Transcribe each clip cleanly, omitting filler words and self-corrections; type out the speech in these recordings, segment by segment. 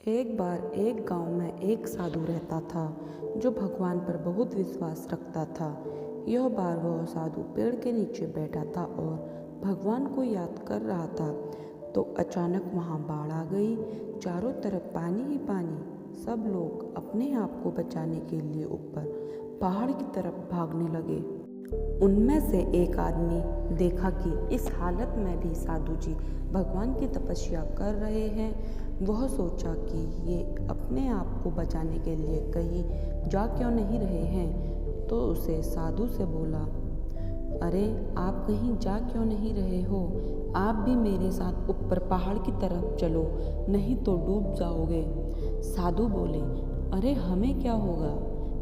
एक बार एक गांव में एक साधु रहता था जो भगवान पर बहुत विश्वास रखता था। यह बार वह साधु पेड़ के नीचे बैठा था और भगवान को याद कर रहा था तो अचानक वहां बाढ़ आ गई। चारों तरफ पानी ही पानी। सब लोग अपने आप को बचाने के लिए ऊपर पहाड़ की तरफ भागने लगे। उनमें से एक आदमी देखा कि इस हालत में भी साधु जी भगवान की तपस्या कर रहे हैं। वह सोचा कि ये अपने आप को बचाने के लिए कहीं जा क्यों नहीं रहे हैं, तो उसे साधु से बोला, अरे आप कहीं जा क्यों नहीं रहे हो? आप भी मेरे साथ ऊपर पहाड़ की तरफ चलो, नहीं तो डूब जाओगे। साधु बोले, अरे हमें क्या होगा,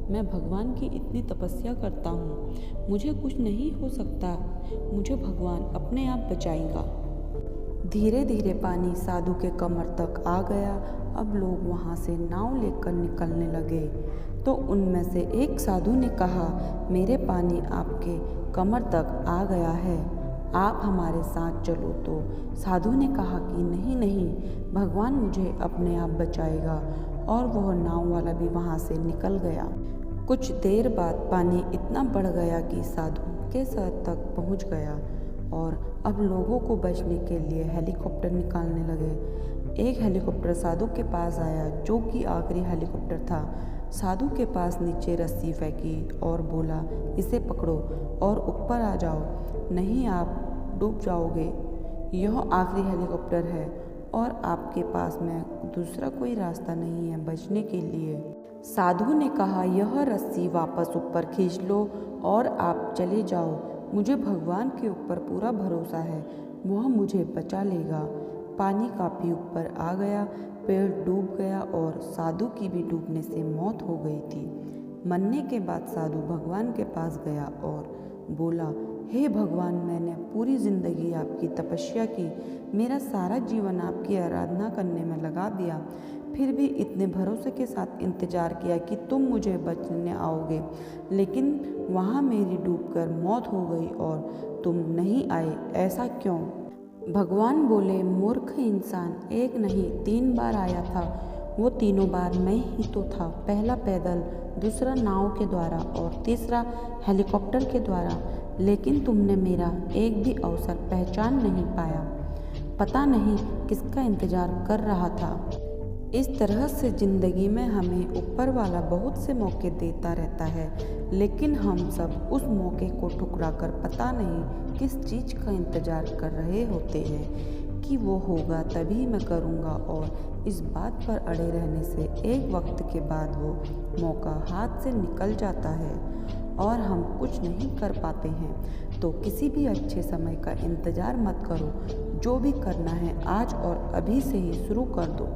मैं भगवान की इतनी तपस्या करता हूँ, मुझे कुछ नहीं हो सकता, मुझे भगवान अपने आप बचाएगा। धीरे धीरे पानी साधु के कमर तक आ गया। अब लोग वहाँ से नाव लेकर निकलने लगे तो उनमें से एक साधु ने कहा, मेरे पानी आपके कमर तक आ गया है, आप हमारे साथ चलो। तो साधु ने कहा कि नहीं नहीं, भगवान मुझे अपने आप बचाएगा। और वह नाव वाला भी वहाँ से निकल गया। कुछ देर बाद पानी इतना बढ़ गया कि साधु के सर तक पहुँच गया और अब लोगों को बचने के लिए हेलीकॉप्टर निकालने लगे। एक हेलीकॉप्टर साधु के पास आया जो कि आखिरी हेलीकॉप्टर था। साधु के पास नीचे रस्सी फेंकी और बोला, इसे पकड़ो और ऊपर आ जाओ, नहीं आप डूब जाओगे। यह आखिरी हेलीकॉप्टर है और आपके पास में दूसरा कोई रास्ता नहीं है बचने के लिए। साधु ने कहा, यह रस्सी वापस ऊपर खींच लो और आप चले जाओ, मुझे भगवान के ऊपर पूरा भरोसा है, वह मुझे बचा लेगा। पानी काफ़ी ऊपर आ गया, पेड़ डूब गया और साधु की भी डूबने से मौत हो गई थी। मरने के बाद साधु भगवान के पास गया और बोला, हे भगवान, मैंने पूरी ज़िंदगी आपकी तपस्या की, मेरा सारा जीवन आपकी आराधना करने में लगा दिया, फिर भी इतने भरोसे के साथ इंतज़ार किया कि तुम मुझे बचाने आओगे, लेकिन वहाँ मेरी डूबकर मौत हो गई और तुम नहीं आए, ऐसा क्यों? भगवान बोले, मूर्ख इंसान, एक नहीं 3 बार आया था, वो तीनों बार मैं ही तो था। पहला पैदल, दूसरा नाव के द्वारा और तीसरा हेलीकॉप्टर के द्वारा, लेकिन तुमने मेरा एक भी अवसर पहचान नहीं पाया। पता नहीं किसका इंतज़ार कर रहा था। इस तरह से ज़िंदगी में हमें ऊपर वाला बहुत से मौके देता रहता है, लेकिन हम सब उस मौके को ठुकरा कर पता नहीं किस चीज़ का इंतज़ार कर रहे होते हैं कि वो होगा तभी मैं करूँगा, और इस बात पर अड़े रहने से एक वक्त के बाद वो मौका हाथ से निकल जाता है और हम कुछ नहीं कर पाते हैं। तो किसी भी अच्छे समय का इंतज़ार मत करो, जो भी करना है आज और अभी से ही शुरू कर दो।